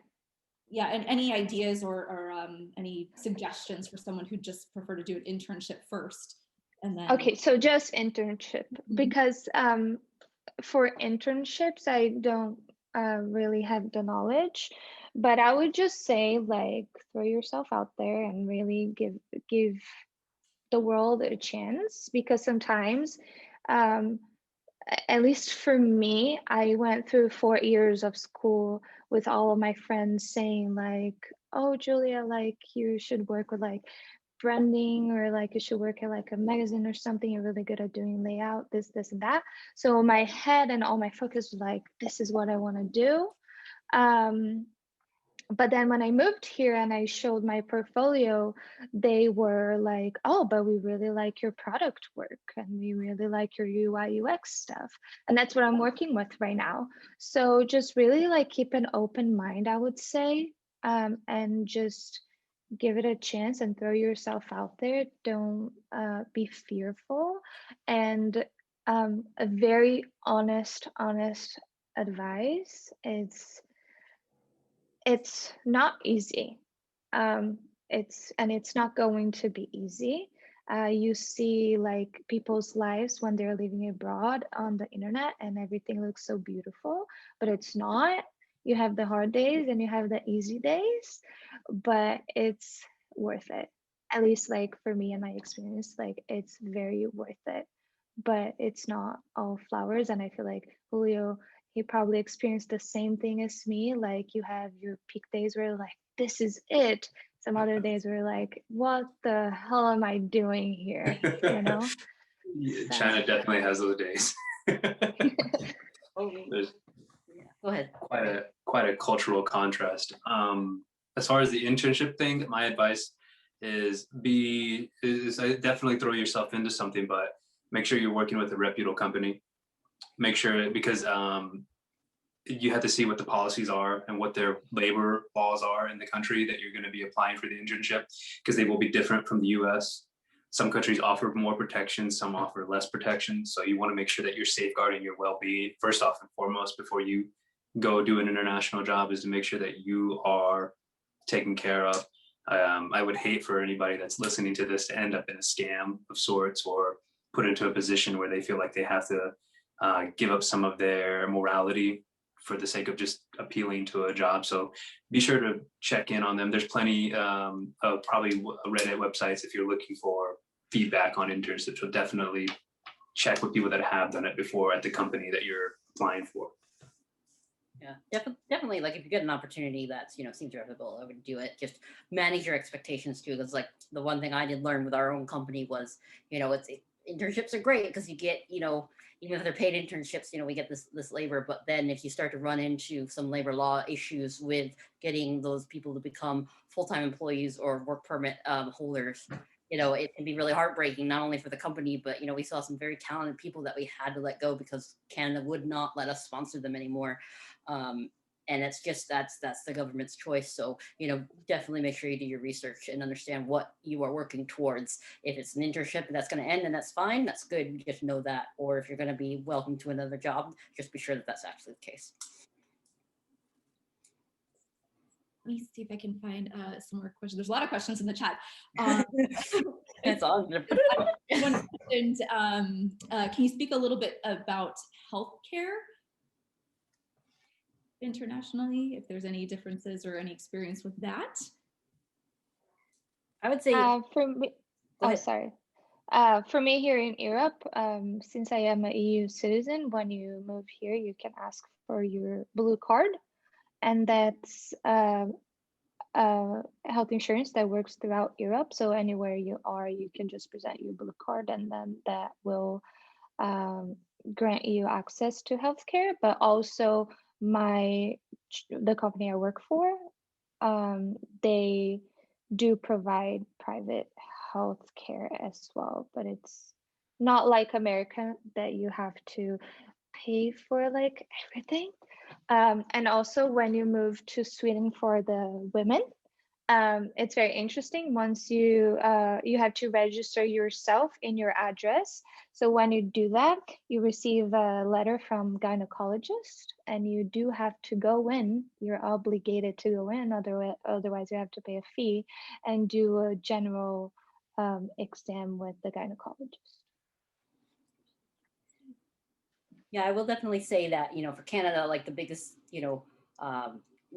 Yeah, and any ideas or any suggestions for someone who just prefer to do an internship first, and then. Okay, so just internship, because for internships, I don't really have the knowledge, but I would just say, like, throw yourself out there and really give the world a chance, because sometimes, at least for me, I went through 4 years of school with all of my friends saying like, oh, Julia, like you should work with like branding, or like you should work at like a magazine or something. You're really good at doing layout, this and that. So my head and all my focus was like, this is what I want to do. But then when I moved here and I showed my portfolio, they were like, oh, but we really like your product work and we really like your UI UX stuff. And that's what I'm working with right now. So just really like keep an open mind, I would say, and just give it a chance and throw yourself out there. Don't be fearful. And a very honest advice is it's not easy. Um, it's not going to be easy. You see like people's lives when they're living abroad on the internet and everything looks so beautiful, but it's not. You have the hard days and you have the easy days, but it's worth it. At least like for me and my experience, like it's very worth it. But it's not all flowers. And I feel like Julio, he probably experienced the same thing as me. Like you have your peak days where like, this is it. Some other days where like, what the hell am I doing here? You know? Yeah, So. China definitely has those days. Oh, There's yeah. Go ahead. quite a cultural contrast. As far as the internship thing, my advice is definitely throw yourself into something, but make sure you're working with a reputable company. Make sure, because you have to see what the policies are and what their labor laws are in the country that you're going to be applying for the internship, because they will be different from the US. Some countries offer more protection, some offer less protection. So you want to make sure that you're safeguarding your well-being first off and foremost before you go do an international job, is to make sure that you are taken care of. I would hate for anybody that's listening to this to end up in a scam of sorts or put into a position where they feel like they have to give up some of their morality for the sake of just appealing to a job. So be sure to check in on them. There's plenty of probably Reddit websites if you're looking for feedback on internships. So definitely check with people that have done it before at the company that you're applying for. Yeah, definitely. Like if you get an opportunity that's, seems reputable, I would do it. Just manage your expectations too. Because like the one thing I did learn with our own company was, internships are great because you get, even if they're paid internships, we get this labor. But then if you start to run into some labor law issues with getting those people to become full-time employees or work permit holders, it can be really heartbreaking, not only for the company, but, we saw some very talented people that we had to let go because Canada would not let us sponsor them anymore. And it's just, that's the government's choice. So, definitely make sure you do your research and understand what you are working towards. If it's an internship and that's going to end, and that's fine, that's good. You just know that. Or if you're going to be welcome to another job, just be sure that that's actually the case. Let me see if I can find some more questions. There's a lot of questions in the chat. That's all. One question, can you speak a little bit about healthcare internationally, if there's any differences or any experience with that? I would say for me, sorry. For me here in Europe, since I am a EU citizen, when you move here, you can ask for your blue card, and that's health insurance that works throughout Europe. So anywhere you are, you can just present your blue card, and then that will grant you access to healthcare. But also, the company I work for, they do provide private health care as well, but it's not like America that you have to pay for like everything. And also when you move to Sweden for the women, it's very interesting. Once you have to register yourself in your address. So when you do that, you receive a letter from gynecologist, and you do have to go in. You're obligated to go in, otherwise you have to pay a fee and do a general exam with the gynecologist. Yeah, I will definitely say that, for Canada, like the biggest,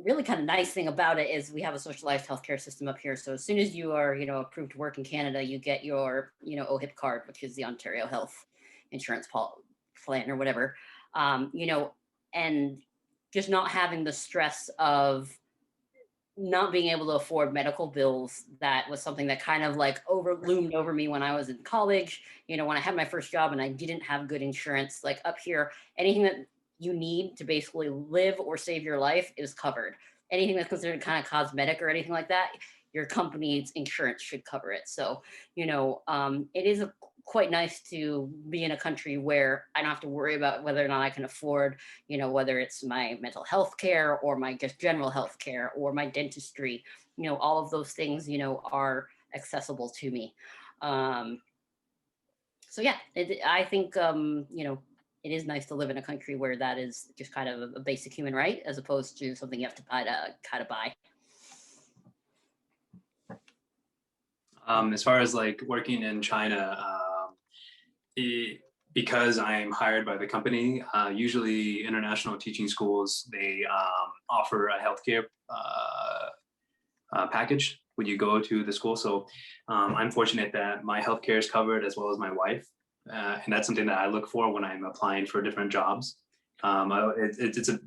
really kind of nice thing about it is we have a socialized healthcare system up here. So as soon as you are, approved to work in Canada, you get your, OHIP card, which is the Ontario Health Insurance Plan or whatever, and just not having the stress of not being able to afford medical bills. That was something that kind of like loomed over me when I was in college, when I had my first job and I didn't have good insurance. Like up here, anything that you need to basically live or save your life is covered. anything that's considered kind of cosmetic or anything like that, your company's insurance should cover it. So, it is quite nice to be in a country where I don't have to worry about whether or not I can afford, whether it's my mental health care or my just general health care or my dentistry, all of those things, are accessible to me. So yeah, I think, it is nice to live in a country where that is just kind of a basic human right, as opposed to something you have to kind of buy. As far as like working in China, because I'm hired by the company, usually international teaching schools, they offer a healthcare package when you go to the school. So I'm fortunate that my healthcare is covered as well as my wife. And that's something that I look for when I'm applying for different jobs. It's a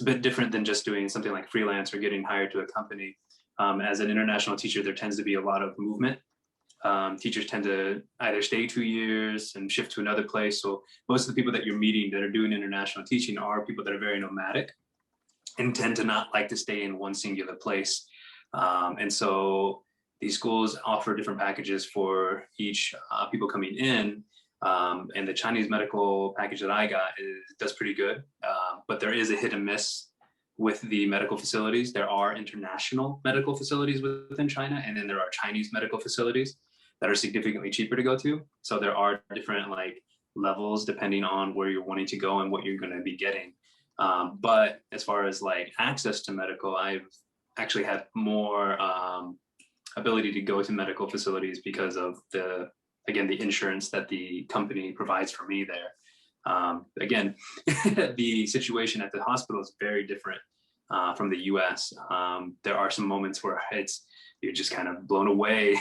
bit different than just doing something like freelance or getting hired to a company. As an international teacher, there tends to be a lot of movement. Teachers tend to either stay 2 years and shift to another place. So most of the people that you're meeting that are doing international teaching are people that are very nomadic and tend to not like to stay in one singular place. And so these schools offer different packages for each people coming in. And the Chinese medical package that I got does pretty good. But there is a hit and miss with the medical facilities. There are international medical facilities within China, and then there are Chinese medical facilities that are significantly cheaper to go to. So there are different like levels depending on where you're wanting to go and what you're going to be getting. But as far as like access to medical, I've actually had more ability to go to medical facilities because of the insurance that the company provides for me there. Again, the situation at the hospital is very different from the US. There are some moments where you're just kind of blown away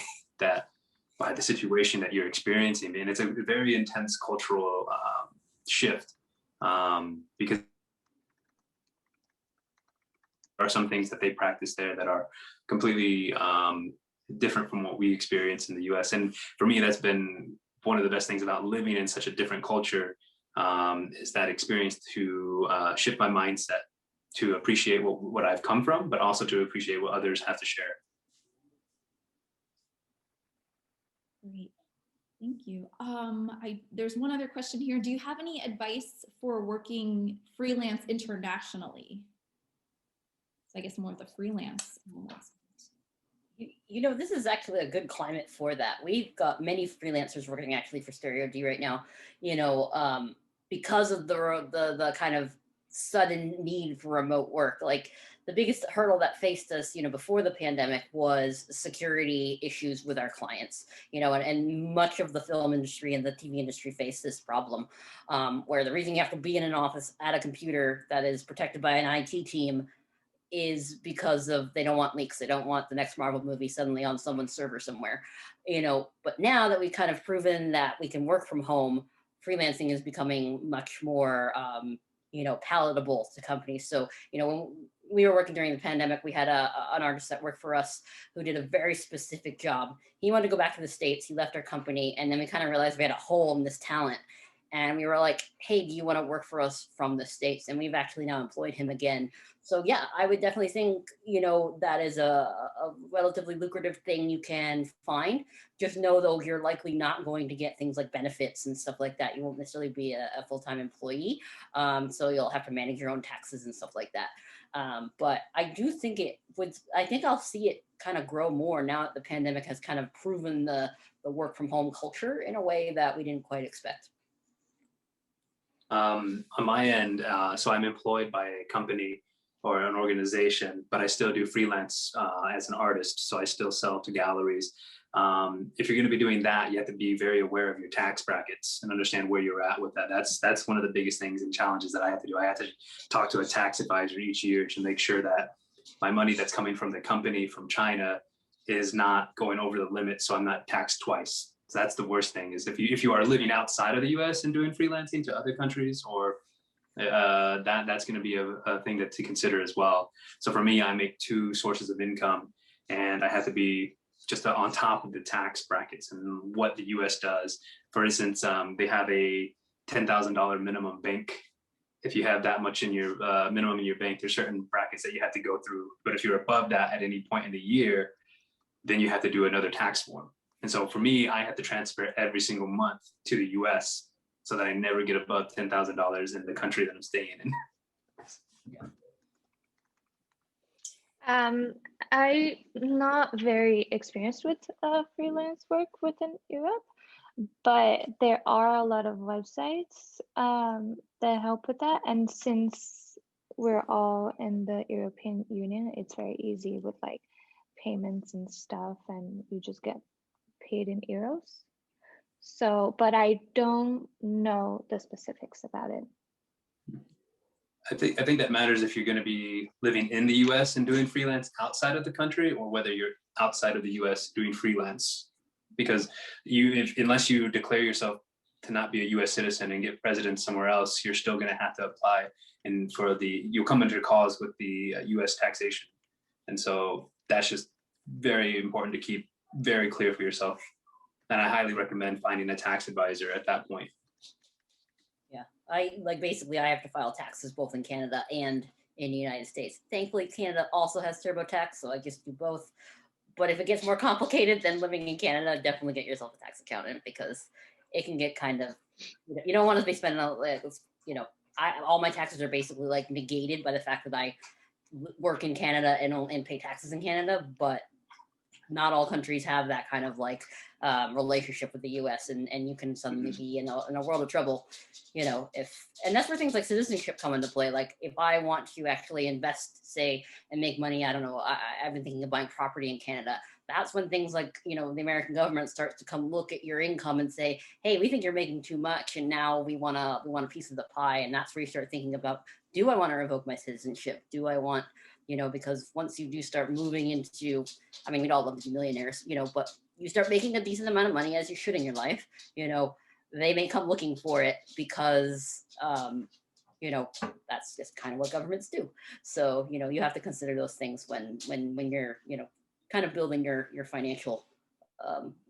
by the situation that you're experiencing. And it's a very intense cultural shift because there are some things that they practice there that are completely different from what we experience in the US. And for me, that's been one of the best things about living in such a different culture, is that experience to shift my mindset to appreciate what I've come from, but also to appreciate what others have to share. Great, thank you. There's one other question here. Do you have any advice for working freelance internationally? So I guess more of the freelance. This is actually a good climate for that. We've got many freelancers working actually for Stereo D right now, because of the kind of sudden need for remote work. Like the biggest hurdle that faced us, before the pandemic was security issues with our clients, and much of the film industry and the TV industry face this problem, where the reason you have to be in an office at a computer that is protected by an IT team is because of they don't want leaks. They don't want the next Marvel movie suddenly on someone's server somewhere, but now that we've kind of proven that we can work from home, freelancing is becoming much more, palatable to companies. So, when we were working during the pandemic, we had an artist that worked for us who did a very specific job. He wanted to go back to the States. He left our company. And then we kind of realized we had a hole in this talent. And we were like, hey, do you want to work for us from the States? And we've actually now employed him again. So yeah, I would definitely think, that is a relatively lucrative thing you can find. Just know though, you're likely not going to get things like benefits and stuff like that. You won't necessarily be a full-time employee. So you'll have to manage your own taxes and stuff like that. But I do think I think I'll see it kind of grow more now that the pandemic has kind of proven the work from home culture in a way that we didn't quite expect. On my end, so I'm employed by a company or an organization, but I still do freelance as an artist. So I still sell to galleries. If you're going to be doing that, you have to be very aware of your tax brackets and understand where you're at with that. That's one of the biggest things and challenges that I have to do. I have to talk to a tax advisor each year to make sure that my money that's coming from the company from China is not going over the limit, so I'm not taxed twice. So that's the worst thing, is if you are living outside of the US and doing freelancing to other countries, or that's going to be a thing to consider as well. So for me, I make 2 sources of income, and I have to be just on top of the tax brackets and what the US does. For instance, they have a $10,000 minimum bank. If you have that much in your minimum in your bank, there's certain brackets brackets that you have to go through. But if you're above that at any point in the year, then you have to do another tax form. And so for me, I have to transfer every single month to the US so that I never get above $10,000 in the country that I'm staying in. I'm not very experienced with freelance work within Europe, but there are a lot of websites that help with that. And since we're all in the European Union, it's very easy with like payments and stuff, and you just get paid in euros. So, but I don't know the specifics about it. I think that matters if you're going to be living in the US and doing freelance outside of the country, or whether you're outside of the US doing freelance. Because unless you declare yourself to not be a US citizen and get residence somewhere else, you're still going to have to apply, and you'll come under cause with the US taxation. And so that's just very important to keep very clear for yourself. And I highly recommend finding a tax advisor at that point. Yeah, basically I have to file taxes both in Canada and in the United States. Thankfully, Canada also has TurboTax, so I just do both. But if it gets more complicated than living in Canada, definitely get yourself a tax accountant, because it can get kind of, you don't want to be spending, all my taxes are basically like negated by the fact that I work in Canada and pay taxes in Canada, but not all countries have that kind of like relationship with the U.S. and you can suddenly be in a world of trouble, and that's where things like citizenship come into play. Like if I want to actually invest, say, and make money, I don't know, I've been thinking of buying property in Canada. That's when things like, the American government starts to come look at your income and say, hey, we think you're making too much, and now we want a piece of the pie. And that's where you start thinking about, do I want to revoke my citizenship? Do I want, because once you do start moving into, we'd all love to be millionaires, but you start making a decent amount of money, as you should in your life, they may come looking for it because, that's just kind of what governments do. So, you have to consider those things when you're, kind of building your financial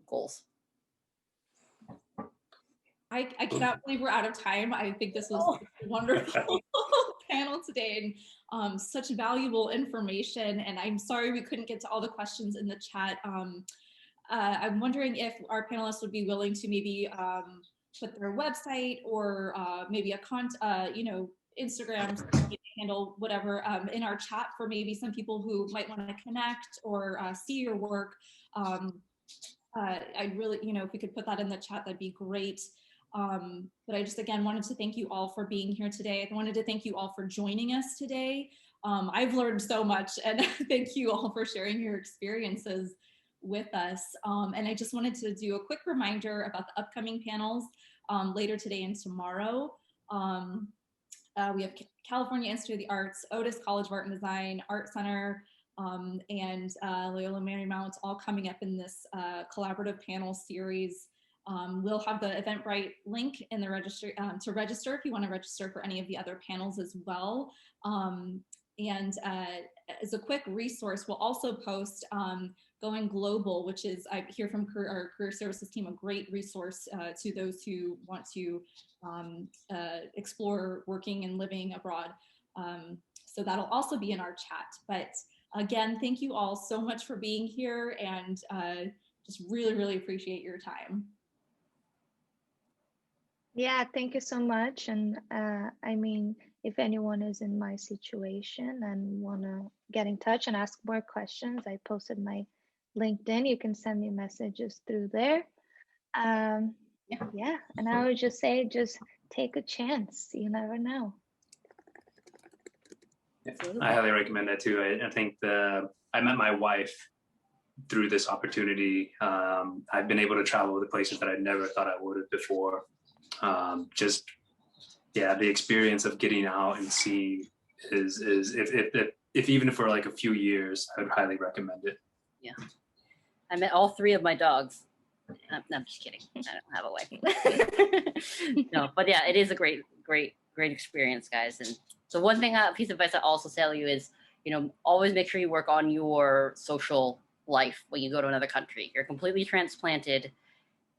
goals. I cannot believe we're out of time. I think this was a wonderful panel today, and such valuable information. And I'm sorry we couldn't get to all the questions in the chat. I'm wondering if our panelists would be willing to maybe put their website or maybe a Instagram handle, whatever, in our chat for maybe some people who might want to connect or see your work. I really, if we could put that in the chat, that'd be great. But I just, again, wanted to thank you all for being here today. I wanted to thank you all for joining us today. I've learned so much, and thank you all for sharing your experiences with us. And I just wanted to do a quick reminder about the upcoming panels later today and tomorrow. We have California Institute of the Arts, Otis College of Art and Design, Art Center, and Loyola Marymount, all coming up in this collaborative panel series. We'll have the Eventbrite link in the register to register if you want to register for any of the other panels as well. And as a quick resource, we'll also post Going Global, which is, I hear from our career services team, a great resource to those who want to explore working and living abroad. So that'll also be in our chat. But again, thank you all so much for being here, and just really, really appreciate your time. Yeah, thank you so much. And if anyone is in my situation and want to get in touch and ask more questions, I posted my LinkedIn. You can send me messages through there. Yeah, and I would just say, just take a chance. You never know. Yeah, I highly recommend that too. I think I met my wife through this opportunity. I've been able to travel to places that I never thought I would have before. The experience of getting out and seeing is if even for like a few years, I would highly recommend it. Yeah, I met all three of my dogs. I'm just kidding. I don't have a wife. No, but yeah, it is a great experience, guys. And so one piece of advice I also tell you is, always make sure you work on your social life when you go to another country. You're completely transplanted,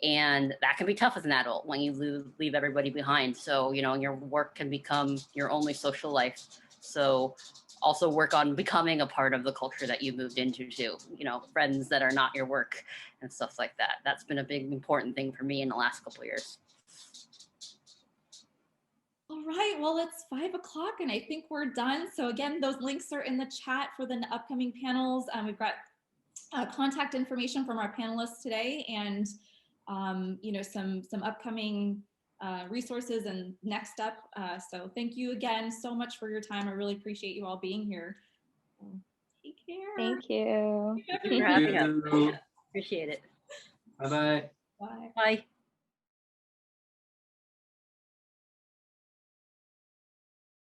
and that can be tough as an adult when you leave everybody behind. So, your work can become your only social life. So also work on becoming a part of the culture that you moved into too, you know, friends that are not your work and stuff like that. That's been a big important thing for me in the last couple of years. All right, well, it's 5 o'clock and I think we're done. So again, those links are in the chat for the upcoming panels. We've got contact information from our panelists today, and you know, some upcoming resources and next up. So thank you again so much for your time. I really appreciate you all being here. Take care. Thank you. Thank you for having us. Appreciate it. Bye-bye. Bye. Bye.